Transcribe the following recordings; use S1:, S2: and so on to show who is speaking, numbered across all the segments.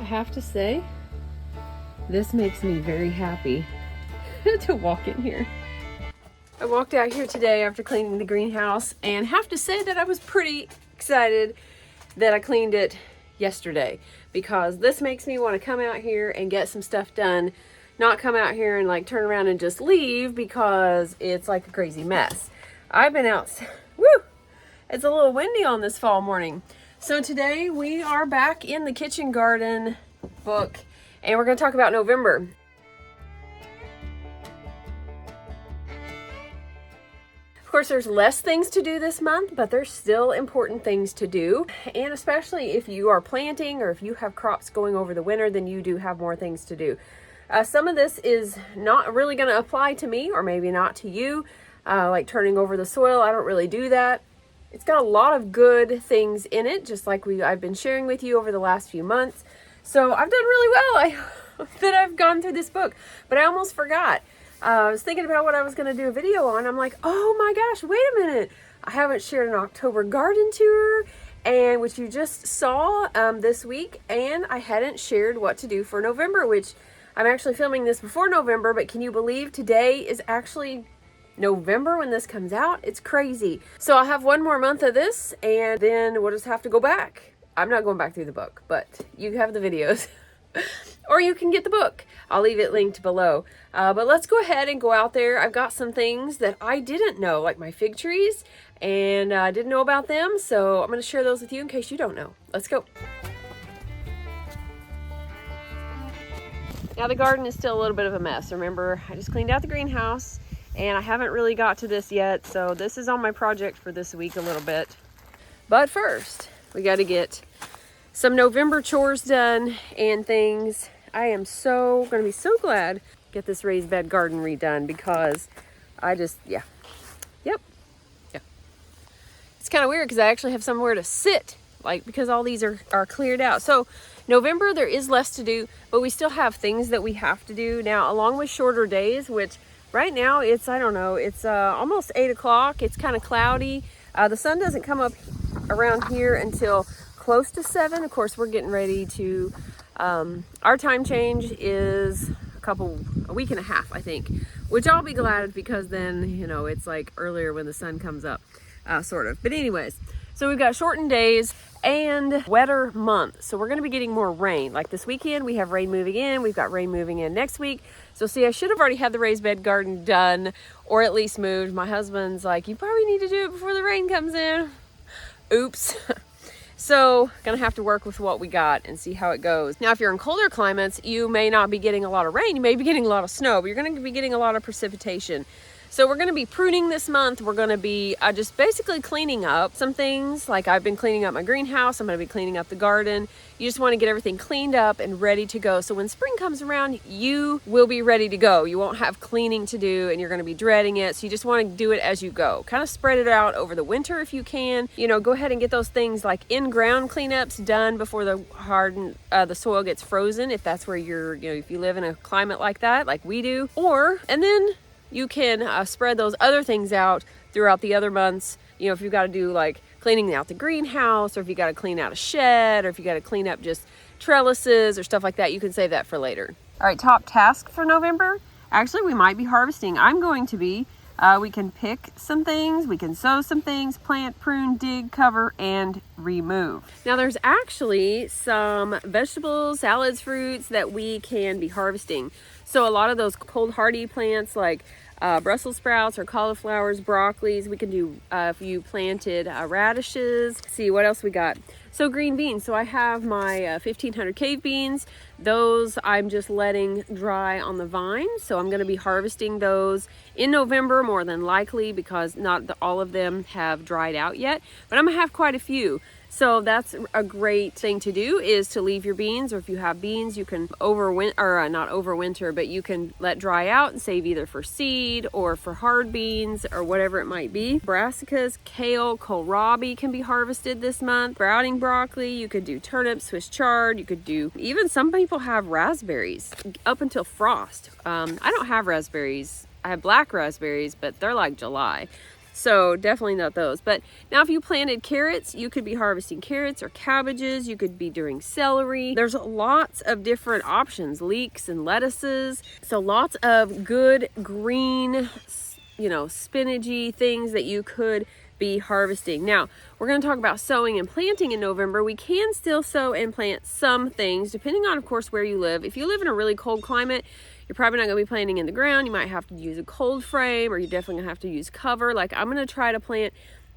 S1: I have to say, this makes me very happy to walk in here. I walked out here today after cleaning the greenhouse and have to say that I was pretty excited that I cleaned it yesterday, because this makes me want to come out here and get some stuff done, not come out here and like turn around and just leave because it's like a crazy mess. I've been out, woo, it's a little windy on this fall morning. So today we are back in the kitchen garden book and we're going to talk about November. Of course, there's less things to do this month, but there's still important things to do. And especially if you are planting or if you have crops going over the winter, then you do have more things to do. Some of this is not really going to apply to me, or maybe not to you, like turning over the soil. I don't really do that. It's got a lot of good things in it, just like I've been sharing with you over the last few months. So I've done really well. I hope that I've gone through this book, but I almost forgot. I was thinking about what I was going to do a video on. I'm like, oh my gosh, wait a minute. I haven't shared an October garden tour, and which you just saw this week, and I hadn't shared what to do for November, which I'm actually filming this before November, but can you believe today is actually November when this comes out? It's crazy. So I'll have one more month of this, and then we'll just have to go back. I'm not going back through the book, but you have the videos. Or you can get the book. I'll leave it linked below. But let's go ahead and go out there. I've got some things that I didn't know, like my fig trees, and I didn't know about them. So I'm going to share those with you in case you don't know. Let's go. Now the garden is still a little bit of a mess. Remember, I just cleaned out the greenhouse and I haven't really got to this yet. So this is on my project for this week a little bit. But first, we got to get some November chores done and things. I am going to be so glad to get this raised bed garden redone, because I just, yeah. It's kind of weird because I actually have somewhere to sit, like, because all these are cleared out. So November, there is less to do, but we still have things that we have to do now, along with shorter days, which right now it's, I don't know, it's almost 8 o'clock. It's kind of cloudy. The sun doesn't come up around here until close to 7. Of course, we're getting ready to, our time change is a week and a half, I think, which I'll be glad, because then, you know, it's like earlier when the sun comes up, sort of. But anyways, so we've got shortened days and wetter month. So we're going to be getting more rain. Like this weekend, we have rain moving in. We've got rain moving in next week. So see, I should have already had the raised bed garden done, or at least moved. My husband's like, you probably need to do it before the rain comes in. Oops. So gonna have to work with what we got and see how it goes. Now, if you're in colder climates, you may not be getting a lot of rain. You may be getting a lot of snow, but you're gonna be getting a lot of precipitation. So we're gonna be pruning this month. We're gonna be just basically cleaning up some things. Like I've been cleaning up my greenhouse. I'm gonna be cleaning up the garden. You just wanna get everything cleaned up and ready to go. So when spring comes around, you will be ready to go. You won't have cleaning to do and you're gonna be dreading it. So you just wanna do it as you go. Kind of spread it out over the winter if you can. You know, go ahead and get those things like in-ground cleanups done before the soil gets frozen, if that's where if you live in a climate like that, like we do. And then you can spread those other things out throughout the other months. You know, if you've got to do like cleaning out the greenhouse, or if you got to clean out a shed, or if you got to clean up just trellises or stuff like that, you can save that for later. All right, top task for November. Actually, we might be harvesting. I'm going to be. We can pick some things, we can sow some things, plant, prune, dig, cover, and remove. Now there's actually some vegetables, salads, fruits that we can be harvesting. So a lot of those cold hardy plants like Brussels sprouts or cauliflowers, broccolis, we can do if you planted radishes. See what else we got. So green beans. So I have my 1500 cave beans. Those I'm just letting dry on the vine. So I'm going to be harvesting those in November more than likely, because not all of them have dried out yet, but I'm going to have quite a few. So that's a great thing to do, is to leave your beans, or if you have beans, you can not overwinter, but you can let dry out and save either for seed or for hard beans or whatever it might be. Brassicas, kale, kohlrabi can be harvested this month. Sprouting broccoli, you could do turnips, Swiss chard, you could do, even some people have raspberries up until frost. I don't have raspberries. I have black raspberries, but they're like July. So definitely not those. But now if you planted carrots, you could be harvesting carrots or cabbages. You could be doing celery. There's lots of different options, leeks and lettuces. So lots of good green, you know, spinachy things that you could be harvesting. Now, we're going to talk about sowing and planting in November. We can still sow and plant some things, depending on, of course, where you live. If you live in a really cold climate, you're probably not going to be planting in the ground. You might have to use a cold frame, or you're definitely going to have to use cover. Like, I'm going to try to plant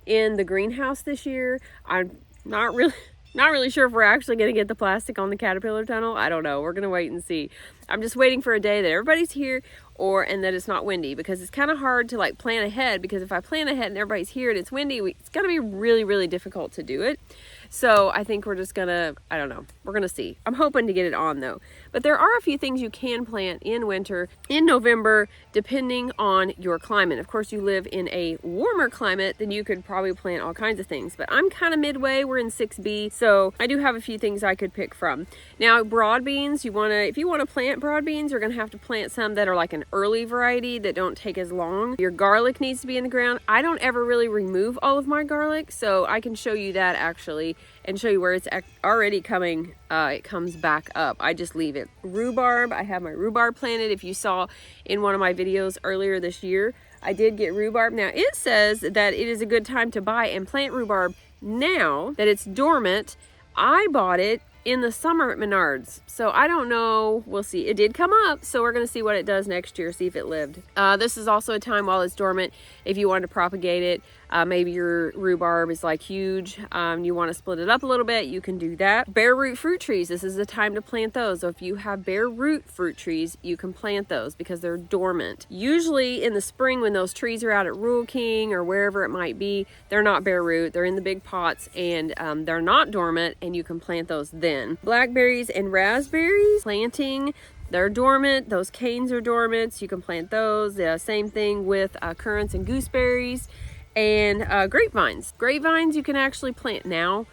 S1: in the greenhouse this year. I'm not really sure if we're actually going to get the plastic on the caterpillar tunnel. I don't know. We're going to wait and see. I'm just waiting for a day that everybody's here and that it's not windy, because it's kind of hard to like plan ahead, because if I plan ahead and everybody's here and it's windy, it's going to be really, really difficult to do it. So I think we're just gonna, I don't know, we're gonna see. I'm hoping to get it on though. But there are a few things you can plant in winter, in November, depending on your climate. Of course, you live in a warmer climate, then you could probably plant all kinds of things. But I'm kind of midway, we're in 6B, so I do have a few things I could pick from. Now, broad beans, if you wanna plant broad beans, you're gonna have to plant some that are like an early variety that don't take as long. Your garlic needs to be in the ground. I don't ever really remove all of my garlic, so I can show you that actually, and show you where it's already coming, it comes back up. I just leave it. Rhubarb, I have my rhubarb planted. If you saw in one of my videos earlier this year, I did get rhubarb. Now it says that it is a good time to buy and plant rhubarb now that it's dormant. I bought it in the summer at Menards, so I don't know, we'll see. It did come up, so we're gonna see what it does next year, see if it lived. This is also a time while it's dormant, if you want to propagate it. Maybe your rhubarb is like huge, you want to split it up a little bit, you can do that. Bare root fruit trees, this is the time to plant those. So if you have bare root fruit trees, you can plant those because they're dormant. Usually in the spring when those trees are out at Rural King or wherever it might be, they're not bare root, they're in the big pots, and they're not dormant, and you can plant those then. Blackberries and raspberries, planting, they're dormant. Those canes are dormant, so you can plant those. Same thing with currants and gooseberries. And grapevines. Grapevines you can actually plant now,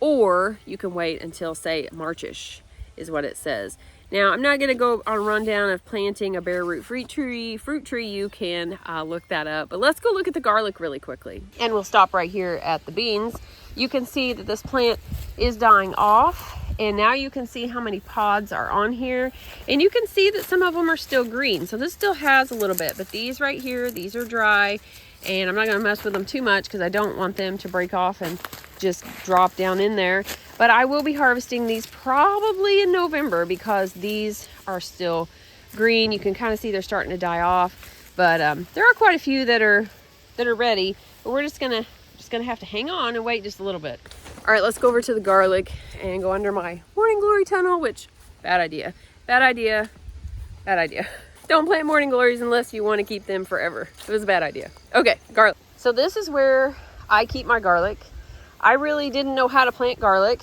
S1: or you can wait until, say, Marchish is what it says. Now, I'm not going to go on a rundown of planting a bare root fruit tree. You can look that up. But let's go look at the garlic really quickly. And we'll stop right here at the beans. You can see that this plant is dying off. And now you can see how many pods are on here. And you can see that some of them are still green. So this still has a little bit. But these right here, these are dry. And I'm not going to mess with them too much because I don't want them to break off and just drop down in there. But I will be harvesting these probably in November because these are still green. You can kind of see they're starting to die off. But there are quite a few that are ready. But we're just gonna have to hang on and wait just a little bit. All right, let's go over to the garlic and go under my morning glory tunnel, which, bad idea. Don't plant morning glories unless you want to keep them forever. It was a bad idea. Okay, garlic. So this is where I keep my garlic. I really didn't know how to plant garlic,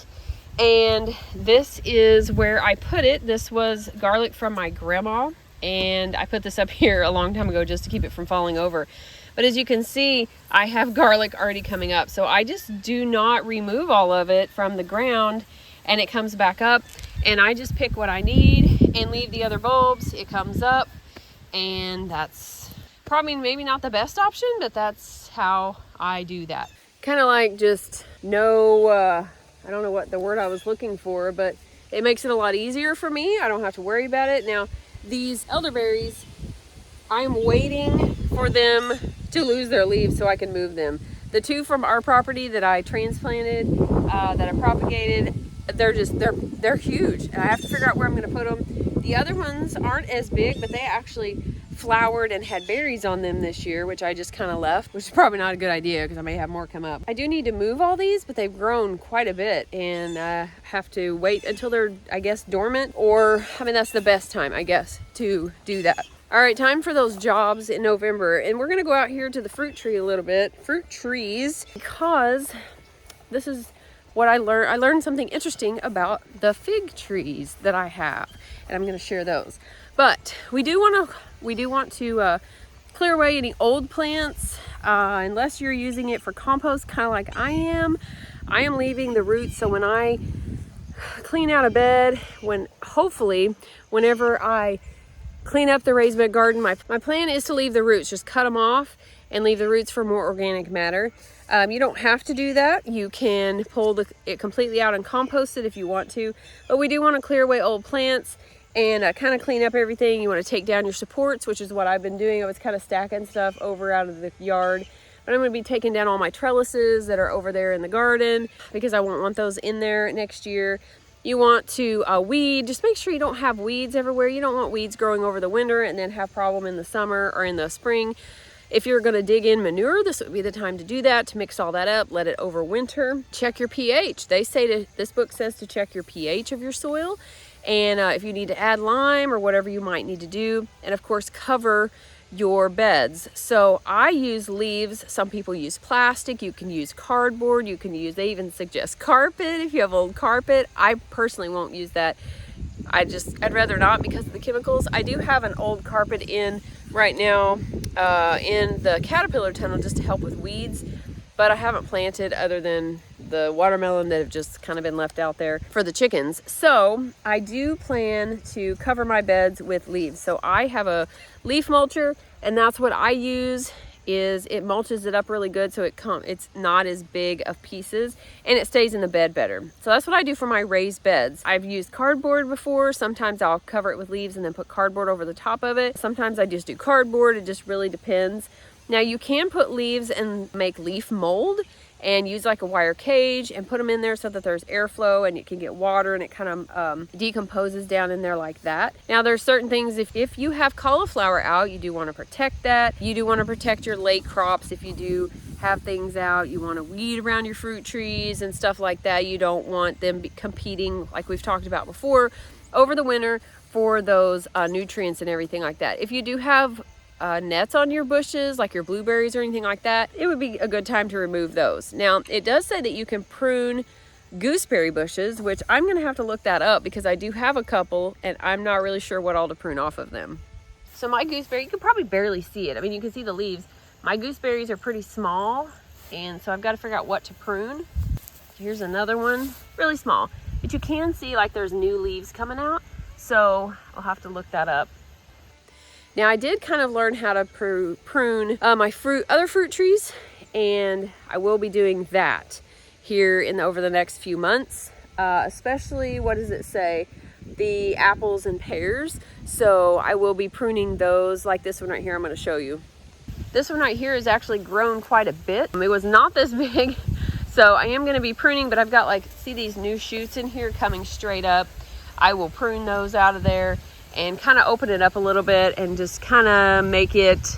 S1: and this is where I put it. This was garlic from my grandma, and I put this up here a long time ago just to keep it from falling over. But as you can see, I have garlic already coming up. So I just do not remove all of it from the ground, and it comes back up. And I just pick what I need and leave the other bulbs. It comes up, and that's probably maybe not the best option, but that's how I do that. Kind of like just no, I don't know what the word I was looking for, but it makes it a lot easier for me. I don't have to worry about it. Now, these elderberries, I'm waiting for them to lose their leaves so I can move them. The two from our property that I transplanted, that I propagated, they're huge. I have to figure out where I'm going to put them. The other ones aren't as big, but they actually flowered and had berries on them this year, which I just kind of left, which is probably not a good idea because I may have more come up. I do need to move all these, but they've grown quite a bit, and I have to wait until they're, I guess, dormant, or, I mean, that's the best time, I guess, to do that. All right, time for those jobs in November, and we're going to go out here to the fruit tree a little bit, fruit trees, because this is what I learned. I learned something interesting about the fig trees that I have, and I'm going to share those. But we do want to clear away any old plants, unless you're using it for compost, kind of like I am. I am leaving the roots, so when I clean out a bed, hopefully whenever I clean up the raised bed garden, my plan is to leave the roots, just cut them off and leave the roots for more organic matter. You don't have to do that. You can pull it completely out and compost it if you want to, but we do want to clear away old plants and kind of clean up everything. You want to take down your supports, which is what I've been doing. I was kind of stacking stuff over out of the yard, but I'm going to be taking down all my trellises that are over there in the garden because I won't want those in there next year. You want to weed. Just make sure you don't have weeds everywhere. You don't want weeds growing over the winter and then have problem in the summer or in the spring. If you're going to dig in manure, this would be the time to do that, to mix all that up, let it overwinter. Check your pH. They say this book says to check your pH of your soil, and if you need to add lime or whatever you might need to do, and of course cover your beds. So I use leaves. Some people use plastic. You can use cardboard. You can use, they even suggest carpet if you have old carpet. I personally won't use that. I'd rather not because of the chemicals. I do have an old carpet in right now in the caterpillar tunnel just to help with weeds, but I haven't planted other than the watermelon that have just kind of been left out there for the chickens. So I do plan to cover my beds with leaves. So I have a leaf mulcher, and that's what I use. Is it mulches it up really good so it's not as big of pieces and it stays in the bed better. So that's what I do for my raised beds. I've used cardboard before. Sometimes I'll cover it with leaves and then put cardboard over the top of it. Sometimes I just do cardboard. It just really depends. Now you can put leaves and make leaf mold and use like a wire cage and put them in there so that there's airflow and it can get water and it kind of decomposes down in there like that. Now there's certain things, if you have cauliflower out, you do want to protect that. You do want to protect your late crops. If you do have things out, you want to weed around your fruit trees and stuff like that. You don't want them competing, like we've talked about before, over the winter for those nutrients and everything like that. If you do have nets on your bushes, like your blueberries or anything like that, it would be a good time to remove those. Now, it does say that you can prune gooseberry bushes, which I'm going to have to look that up because I do have a couple and I'm not really sure what all to prune off of them. So my gooseberry, you can probably barely see it. I mean, you can see the leaves. My gooseberries are pretty small, and so I've got to figure out what to prune. Here's another one, really small, but you can see like there's new leaves coming out, so I'll have to look that up. Now I did kind of learn how to prune my other fruit trees, and I will be doing that here over the next few months, especially, what does it say? The apples and pears. So I will be pruning those, like this one right here I'm going to show you. This one right here has actually grown quite a bit. It was not this big, so I am going to be pruning, but I've got see these new shoots in here coming straight up. I will prune those out of there and kind of open it up a little bit and just kind of make it,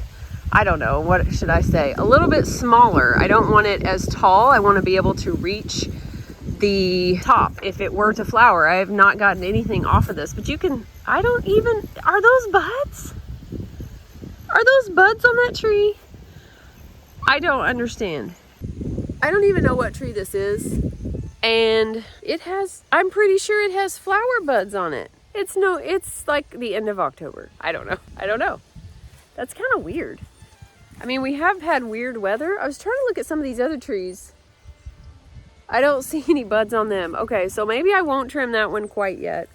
S1: I don't know, what should I say, a little bit smaller. I don't want it as tall. I want to be able to reach the top if it were to flower. I have not gotten anything off of this, but you can, are those buds? Are those buds on that tree? I don't understand. I don't even know what tree this is. And I'm pretty sure it has flower buds on it. It's like the end of October. I don't know. That's kind of weird. I mean, we have had weird weather. I was trying to look at some of these other trees. I don't see any buds on them. Okay, so maybe I won't trim that one quite yet.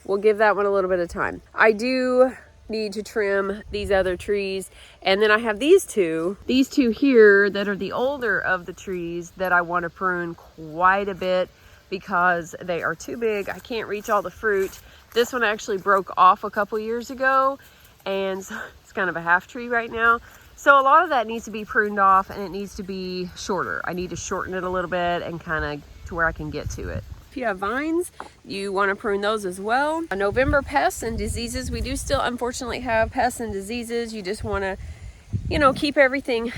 S1: We'll give that one a little bit of time. I do need to trim these other trees. And then I have these two here that are the older of the trees that I want to prune quite a bit because they are too big. I can't reach all the fruit. This one actually broke off a couple years ago, and so it's kind of a half tree right now. So a lot of that needs to be pruned off, and it needs to be shorter. I need to shorten it a little bit and kind of to where I can get to it. If you have vines, you want to prune those as well. November pests and diseases, we do still unfortunately have pests and diseases. You just want to, keep everything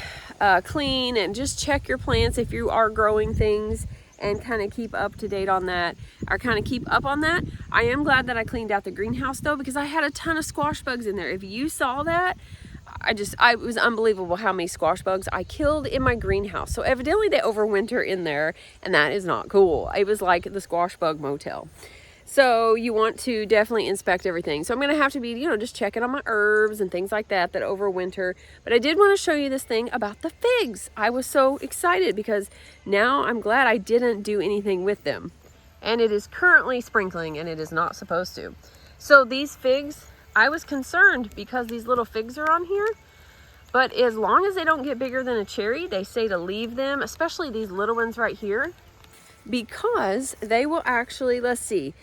S1: clean and just check your plants if you are growing things and kind of keep up to date on that, or kind of keep up on that. I am glad that I cleaned out the greenhouse though, because I had a ton of squash bugs in there. If you saw that, it was unbelievable how many squash bugs I killed in my greenhouse. So evidently they overwinter in there, and that is not cool. It was like the squash bug motel. So you want to definitely inspect everything. So I'm going to have to be, just checking on my herbs and things like that overwinter. But I did want to show you this thing about the figs. I was so excited because now I'm glad I didn't do anything with them. And it is currently sprinkling, and it is not supposed to. So these figs, I was concerned because these little figs are on here. But as long as they don't get bigger than a cherry, they say to leave them, especially these little ones right here, because they will actually, let's see,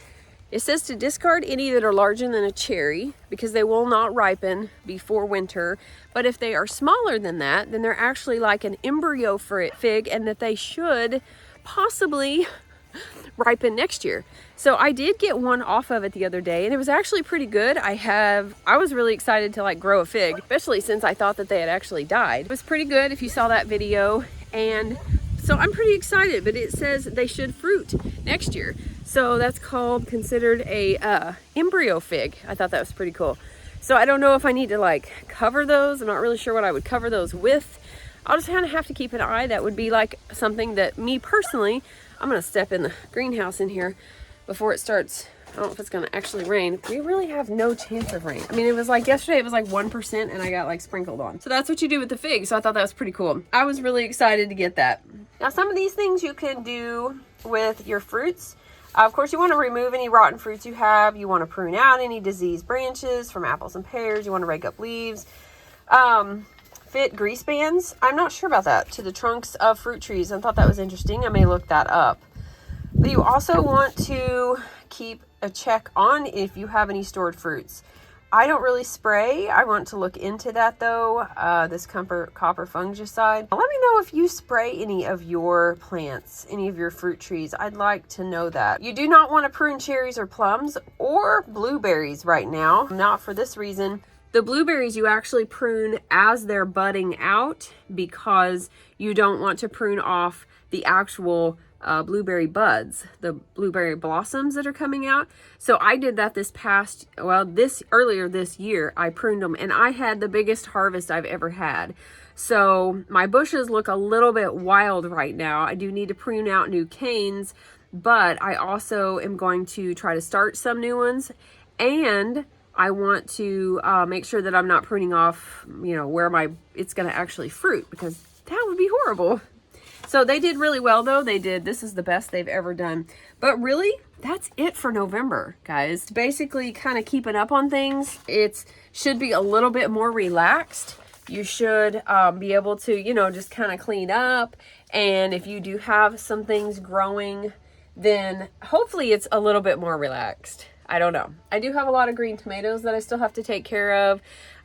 S1: it says to discard any that are larger than a cherry because they will not ripen before winter. But if they are smaller than that, then they're actually like an embryo fig, and that they should possibly ripen next year. So I did get one off of it the other day, and it was actually pretty good. I was really excited to like grow a fig, especially since I thought that they had actually died. It was pretty good if you saw that video, and so I'm pretty excited. But it says they should fruit next year, so that's considered a embryo fig. I thought that was pretty cool. So I don't know if I need to like cover those. I'm not really sure what I would cover those with. I'll just kind of have to keep an eye. That would be like something that me personally, I'm gonna step in the greenhouse in here before it starts. I don't know if it's gonna actually rain. We really have no chance of rain. I mean, it was like yesterday, it was like 1% and I got like sprinkled on. So that's what you do with the fig. So I thought that was pretty cool. I was really excited to get that. Now, some of these things you can do with your fruits. Of course, you want to remove any rotten fruits you have. You want to prune out any diseased branches from apples and pears. You want to rake up leaves. Fit grease bands. I'm not sure about that, to the trunks of fruit trees. I thought that was interesting. I may look that up. But you also want to keep a check on if you have any stored fruits. I don't really spray. I want to look into that though, this copper fungicide. Let me know if you spray any of your plants, any of your fruit trees. I'd like to know that. You do not want to prune cherries or plums or blueberries right now. Not for this reason. The blueberries you actually prune as they're budding out because you don't want to prune off the actual blueberry buds, the blueberry blossoms that are coming out. So I did that earlier this year. I pruned them and I had the biggest harvest I've ever had. So my bushes look a little bit wild right now. I do need to prune out new canes, but I also am going to try to start some new ones, and I want to make sure that I'm not pruning off, where it's going to actually fruit, because that would be horrible. So they did really well though. This is the best they've ever done. But really, that's it for November, guys. Basically kind of keeping up on things. It should be a little bit more relaxed. You should be able to, just kind of clean up. And if you do have some things growing, then hopefully it's a little bit more relaxed. I don't know. I do have a lot of green tomatoes that I still have to take care of.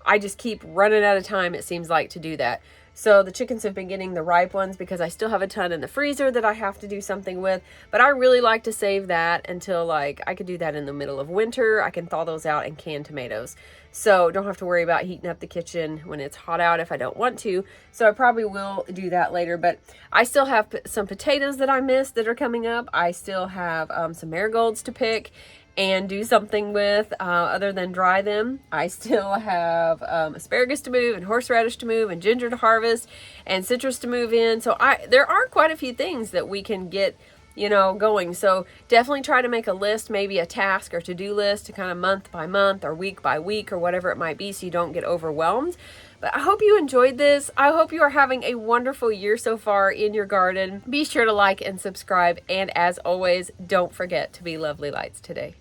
S1: I just keep running out of time, it seems like, to do that. So the chickens have been getting the ripe ones because I still have a ton in the freezer that I have to do something with. But I really like to save that until I could do that in the middle of winter. I can thaw those out and can tomatoes. So don't have to worry about heating up the kitchen when it's hot out if I don't want to. So I probably will do that later. But I still have some potatoes that I missed that are coming up. I still have some marigolds to pick and do something with, other than dry them. I still have asparagus to move, and horseradish to move, and ginger to harvest, and citrus to move in. So there are quite a few things that we can get going. So definitely try to make a list, maybe a task or to-do list, to kind of month by month or week by week or whatever it might be, so you don't get overwhelmed. But I hope you enjoyed this. I hope you are having a wonderful year so far in your garden. Be sure to like and subscribe. And as always, don't forget to be lovely lights today.